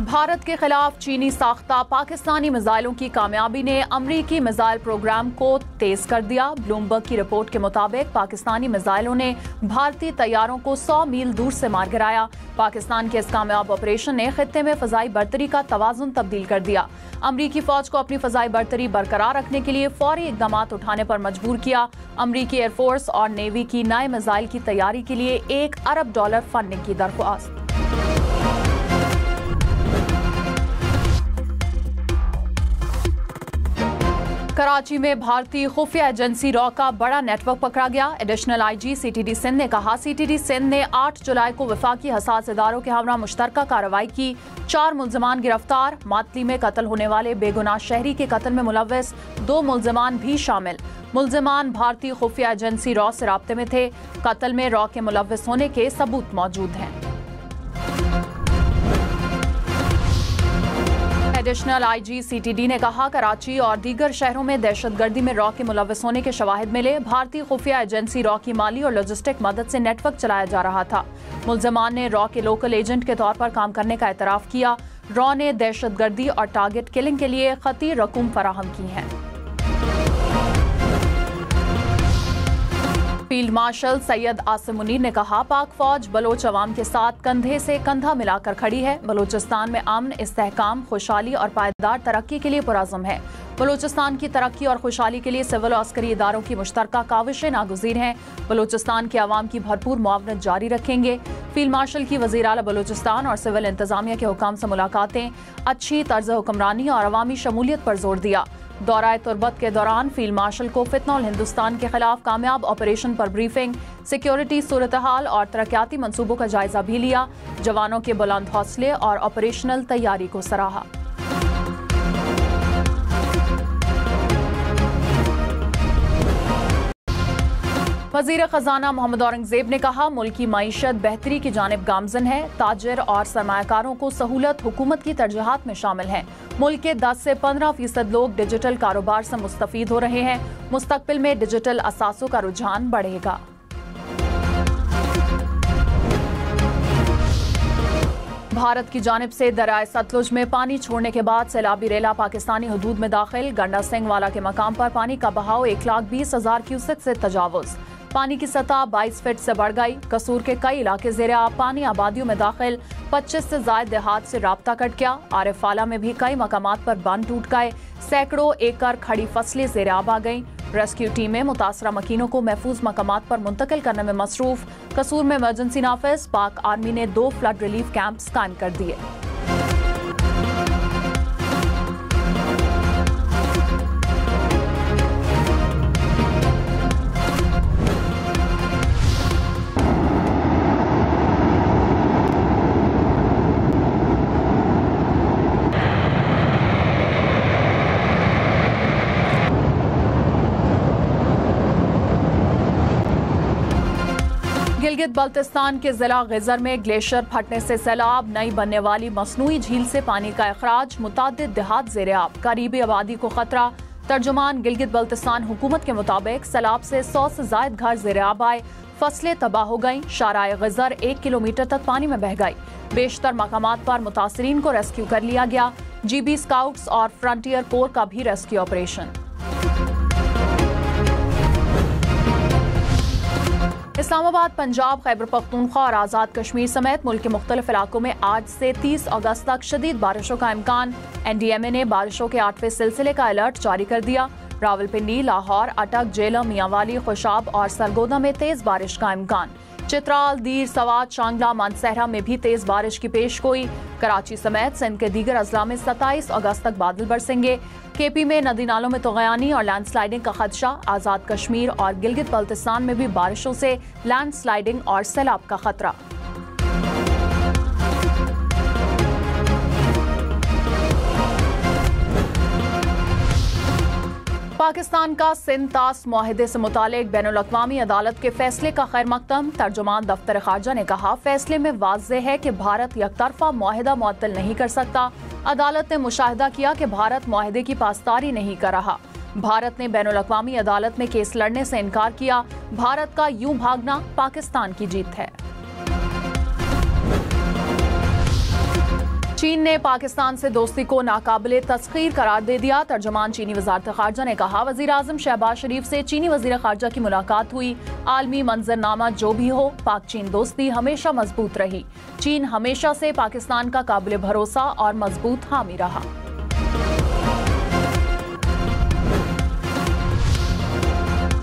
भारत के खिलाफ चीनी साख्ता पाकिस्तानी मिसाइलों की कामयाबी ने अमरीकी मिसाइल प्रोग्राम को तेज कर दिया। ब्लूमबर्ग की रिपोर्ट के मुताबिक पाकिस्तानी मिसाइलों ने भारतीय तैयारों को 100 मील दूर से मार गिराया। पाकिस्तान के इस कामयाब ऑपरेशन ने खित्ते में फजाई बर्तरी का तवाजुन तब्दील कर दिया। अमरीकी फौज को अपनी फजाई बर्तरी बरकरार रखने के लिए फौरी इकदाम उठाने पर मजबूर किया। अमरीकी एयरफोर्स और नेवी की नए मिसाइल की तैयारी के लिए $1 अरब फंडिंग की दरख्वास्त। कराची में भारतीय खुफिया एजेंसी रॉ का बड़ा नेटवर्क पकड़ा गया। एडिशनल आईजी सीटीडी सिंध ने कहा, सीटीडी सिंध ने 8 जुलाई को वफाकी हसास इदारों के हमरा मुश्तरका कार्रवाई की। 4 मुल्जिमान गिरफ्तार। मातली में कत्ल होने वाले बेगुनाह शहरी के कत्ल में मुलव्वस 2 मुल्जिमान भी शामिल। मुल्जिमान भारतीय खुफिया एजेंसी रॉ से राब्ते में थे। कत्ल में रॉ के मुलव्वस होने के सबूत मौजूद हैं। एडिशनल आईजी सीटीडी ने कहा, कराची और दीगर शहरों में दहशतगर्दी में रॉ के मुलव्वस होने के शवाहिद मिले। भारतीय खुफिया एजेंसी रॉ की माली और लॉजिस्टिक मदद से नेटवर्क चलाया जा रहा था। मुल्जिमान ने रॉ के लोकल एजेंट के तौर पर काम करने का एतराफ किया। रॉ ने दहशतगर्दी और टारगेट किलिंग के लिए खतीर रकूम फराहम की हैं। फील्ड मार्शल सैयद आसिम मुनीर ने कहा, पाक फौज बलोच अवाम के साथ कंधे से कंधा मिलाकर खड़ी है। बलोचिस्तान में अमन, इस्तेहकाम, खुशहाली और पायदार तरक्की के लिए पुरअज़्म है। बलोचिस्तान की तरक्की और खुशहाली के लिए सिविल और अस्करी इदारों की मुश्तरका काविशें नागुज़ीर हैं। बलोचिस्तान के अवाम की भरपूर मुआवनत जारी रखेंगे। फील्ड मार्शल की वज़ीर आला बलोचिस्तान और सिविल इंतजामिया के हुकाम से मुलाकातें, अच्छी तर्ज हुक्मरानी और अवामी शमूलियत पर जोर दिया। दौराए तुर्बत के दौरान फील्ड मार्शल को फितनउल हिंदुस्तान के खिलाफ कामयाब ऑपरेशन पर ब्रीफिंग, सिक्योरिटी सूरत हाल और तरक्याती मंसूबों का जायजा भी लिया। जवानों के बुलंद हौसले और ऑपरेशनल तैयारी को सराहा। वज़ीर खजाना मोहम्मद औरंगजेब ने कहा, मुल्क की मईशत बेहतरी की जानिब गामजन है। ताजिर और सरमायाकारों को सहूलत हुकूमत की तरजीहात में शामिल है। मुल्क के 10 से 15% लोग डिजिटल कारोबार से मुस्तफीद हो रहे हैं। मुस्तकबिल में डिजिटल असासों का रुझान बढ़ेगा। भारत की जानिब से दरियाए सतलुज में पानी छोड़ने के बाद सैलाबी रेला पाकिस्तानी हदूद में दाखिल। गंडा सिंह वाला के मकाम पर पानी का बहाव 1,20,000 क्यूसेक से तजावुज। पानी की सतह 22 फीट से बढ़ गई। कसूर के कई इलाके ज़ेरे आब पानी आबादियों में दाखिल। 25 से ज़ायद देहात से राब्ता कट गया। आरिफाला में भी कई मकामात पर बांध टूट गए। सैकड़ों एकड़ खड़ी फसलें ज़ेरे आब आ गईं। रेस्क्यू टीमें मुतासरा मकीनों को महफूज मकामात पर मुंतकिल करने में मसरूफ। कसूर में इमरजेंसी नाफिज। पाक आर्मी ने 2 फ्लड रिलीफ कैंप्स कायम कर दिए। गिलगित बल्तिस्तान के जिला गिजर में ग्लेशियर फटने से सैलाब, नई बनने वाली मसनूई झील से पानी का अखराज, मुतादिद देहात ज़ेरे आब, करीबी आबादी को खतरा। तर्जुमान गिलगित बल्तिस्तान हुकूमत के मुताबिक सैलाब से 100 से ज़ायद घर ज़ेरे आब आए। फसलें तबाह हो गईं। शाराए गिजर 1 किलोमीटर तक पानी में बह गई। बेशतर मकामात पर मुतासरीन को रेस्क्यू कर लिया गया। GB स्काउट्स और फ्रंटियर कोर का भी रेस्क्यू ऑपरेशन। इस्लामाबाद, पंजाब, खैबर पख्तूनख्वा और आज़ाद कश्मीर समेत मुल्क के मुख्तलिफ इलाकों में आज से 30 अगस्त तक शदीद बारिशों का इम्कान। NDMA ने बारिशों के 8वें सिलसिले का अलर्ट जारी कर दिया। रावलपिंडी, लाहौर, अटक, जेलम, मियांवाली, खुशाब और सरगोदा में तेज बारिश का इम्कान। चित्राल, दीर, सवात, शांगला, मानसहरा में भी तेज बारिश की पेशगोई। कराची समेत सिंध के दीगर अजला में 27 अगस्त तक बादल बरसेंगे। KP में नदी नालों में तगयानी और लैंडस्लाइडिंग का खदशा। आज़ाद कश्मीर और गिलगित बल्तिस्तान में भी बारिशों से लैंडस्लाइडिंग और सैलाब का खतरा। पाकिस्तान का सिंध तास मुआहिदे से मुतालिक बैनुल-अक़वामी अदालत के फैसले का खैर मकदम। तर्जुमान दफ्तर खारजा ने कहा, फैसले में वाज़ेह है कि भारत यकतरफा मुआहिदा मुअत्तल नहीं कर सकता। अदालत ने मुशाहिदा किया कि भारत मुआहिदे की पासदारी नहीं कर रहा। भारत ने बैनुल-अक़वामी अदालत में केस लड़ने से इनकार किया। भारत का यूं भागना पाकिस्तान की जीत है। चीन ने पाकिस्तान से दोस्ती को नाकाबिले तस्खीर करार दे दिया। तर्जुमान चीनी वज़ारत ख़ारजा ने कहा, वज़ीर आज़म शहबाज शरीफ से चीनी वज़ीर ख़ारजा की मुलाकात हुई। आलमी मंजरनामा जो भी हो, पाक चीन दोस्ती हमेशा मजबूत रही। चीन हमेशा से पाकिस्तान का काबिल भरोसा और मजबूत हामी रहा।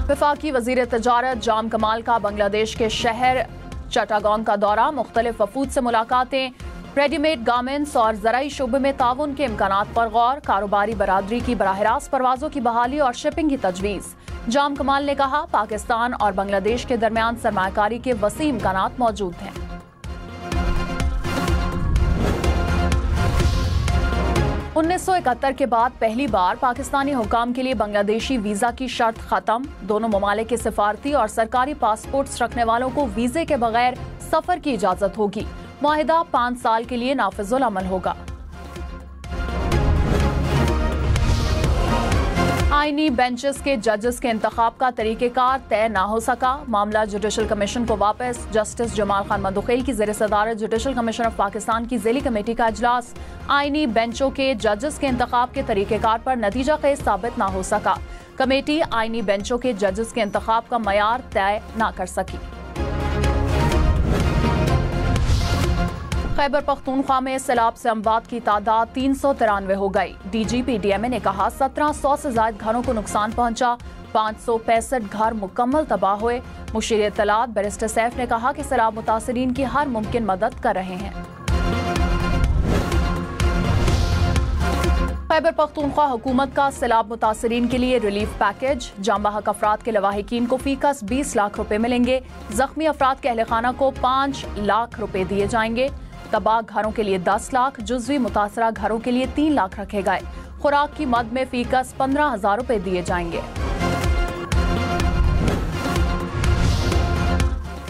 वफाकी वज़ीर तजारत जाम कमाल का बांग्लादेश के शहर चट्टागोंग का दौरा, मुख्तलिफ वफूद से मुलाकातें, रेडीमेड गारमेंट्स और ज़राई शोबे में ताउन के इम्कानात पर गौर, कारोबारी बरादरी की बराह रास्त परवाज़ों की बहाली और शिपिंग की तजवीज़। जाम कमाल ने कहा, पाकिस्तान और बांग्लादेश के दरमियान सरमायाकारी के वसी इम्कानात मौजूद हैं। उन्नीस सौ 71 के बाद पहली बार पाकिस्तानी हुकाम के लिए बांग्लादेशी वीजा की शर्त खत्म। दोनों ममालिक के सिफारती और सरकारी पासपोर्ट्स रखने वालों को वीजे के बगैर सफर की इजाजत होगी। मुआहिदा 5 साल के लिए नाफिजुल अमल होगा। आईनी बेंचेस के जजेस के इंतखाब का तरीकेकार तय न हो सका। मामला जुडिशल कमीशन को वापस। जस्टिस जमाल खान मंदुखेल की ज़ेर सदारत जुडिशल कमीशन ऑफ पाकिस्तान की ज़ेली कमेटी का इजलास। आईनी बेंचों के जजेस के इंतखाब के तरीकेकार पर नतीजा खेज साबित न हो सका। कमेटी आईनी बेंचों के जजेस के इंतखाब का मयार तय न कर सकी। खैबर पख्तूनख्वा में सैलाब से अमवात की तादाद 393 हो गई। डीजीपी डीएमए ने कहा, 1700 से ज्यादा घरों को नुकसान पहुंचा, 565 घर मुकम्मल तबाह हुए। मुशीर इत्तलात बैरिस्टर सैफ ने कहा कि सैलाब मुतासिरीन की हर मुमकिन मदद कर रहे हैं। खैबर पख्तूनख्वा हुकूमत का सैलाब मुतासिरीन के लिए रिलीफ पैकेज। जांबाहक अफराद के लवाहिकीन को फीकस 20 लाख रुपए मिलेंगे। जख्मी अफराद के अहले खाना को 5 लाख रुपए दिए जाएंगे। तबाह घरों के लिए 10 लाख, जुज़वी मुतासरा घरों के लिए 3 लाख रखे गए। खुराक की मद में फीकस 15,000 रुपए दिए जाएंगे।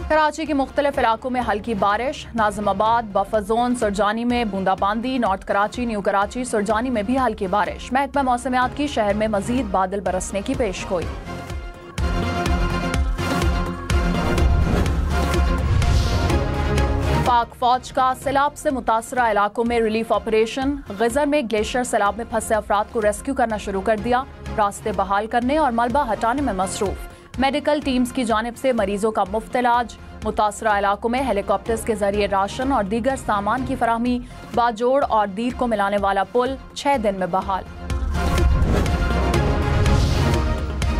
कराची के मुख्तलिफ इलाकों में हल्की बारिश। नाज़िमाबाद, बफर जोन, सुरजानी में बूंदाबांदी। नॉर्थ कराची, न्यू कराची, सुरजानी में भी हल्की बारिश। महकमा मौसमियात की शहर में मजीद बादल बरसने की पेशगोई। पाक फौज का सैलाब से मुतासरा इलाकों में रिलीफ ऑपरेशन। गजर में ग्लेशियर सैलाब में फंसे अफराद को रेस्क्यू करना शुरू कर दिया। रास्ते बहाल करने और मलबा हटाने में मसरूफ। मेडिकल टीम्स की जानिब से मरीजों का मुफ्त इलाज। मुतासरा इलाकों में हेलीकॉप्टर्स के जरिए राशन और दीगर सामान की फराहमी। बाजोड़ और दीर को मिलाने वाला पुल 6 दिन में बहाल।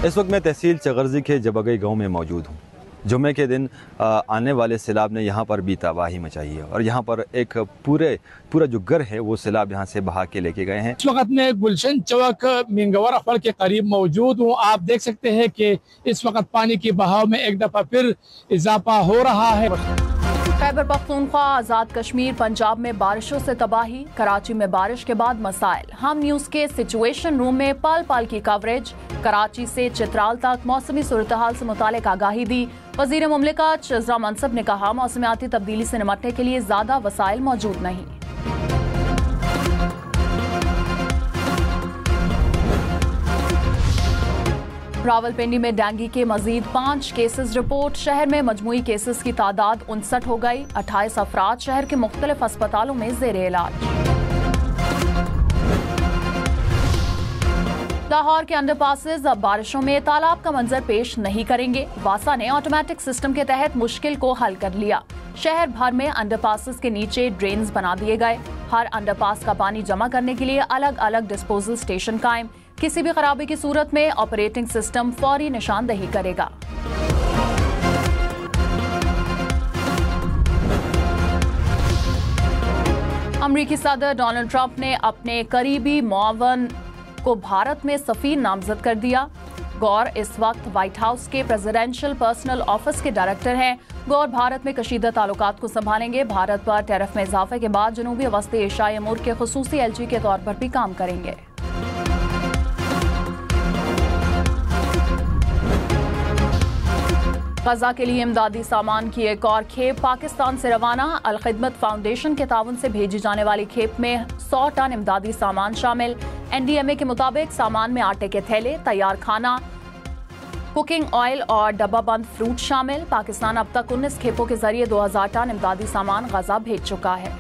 इस वक्त मैं तहसील चगर्जी के जबगई गाँव में मौजूद हूँ। जुम्मे के दिन आने वाले सैलाब ने यहाँ पर भी तबाही मचाई है और यहाँ पर एक पूरा जो घर है वो सैलाब यहाँ से बहा के लेके गए हैं। इस वक्त मैं गुलशन चौक मिंगवर फल के करीब मौजूद हूँ। आप देख सकते हैं कि इस वक्त पानी की बहाव में एक दफा फिर इजाफा हो रहा है। खैबर पख्तूनख्वा, आज़ाद कश्मीर, पंजाब में बारिशों से तबाही। कराची में बारिश के बाद मसाइल। हम न्यूज़ के सिचुएशन रूम में पल पल की कवरेज। कराची से चित्राल तक मौसमी सूरत-ए-हाल से मुतालिक आगाही दी। वज़ीर मुमलिकत शज़रा मनसब ने कहा, मौसमियाती तब्दीली से निपटने के लिए ज़्यादा वसाइल मौजूद नहीं। रावलपिंडी में डेंगू के मजीद 5 केसेस रिपोर्ट। शहर में मजमूई केसेस की तादाद 59 हो गई। 28 अफराद शहर के मुख्तलिफ अस्पतालों में ज़ेरे इलाज। लाहौर के अंडरपासेस अब बारिशों में तालाब का मंजर पेश नहीं करेंगे। वासा ने ऑटोमेटिक सिस्टम के तहत मुश्किल को हल कर लिया। शहर भर में अंडरपासेस के नीचे ड्रेन्स बना दिए गए। हर अंडरपास का पानी जमा करने के लिए अलग अलग डिस्पोजल स्टेशन कायम। किसी भी खराबी की सूरत में ऑपरेटिंग सिस्टम फौरी निशानदही करेगा। अमरीकी सदर डोनाल्ड ट्रंप ने अपने करीबी मुआवन को भारत में सफीर नामजद कर दिया। गौर इस वक्त व्हाइट हाउस के प्रेसिडेंशियल पर्सनल ऑफिस के डायरेक्टर हैं। गौर भारत में कशीदा ताल्लुकात को संभालेंगे। भारत पर टैरिफ में इजाफे के बाद जनूबी वस्ती एशियाई अमूर के खुसूसी एलजी के तौर पर भी काम करेंगे। गजा के लिए इमदादी सामान की एक और खेप पाकिस्तान से रवाना। अल खिदमत फाउंडेशन के ताउन से भेजी जाने वाली खेप में 100 टन इमदादी सामान शामिल। एनडीएमए के मुताबिक सामान में आटे के थैले, तैयार खाना, कुकिंग ऑयल और डब्बा बंद फ्रूट शामिल। पाकिस्तान अब तक 19 खेपों के जरिए 2000 टन इमदादी सामान गजा भेज चुका है।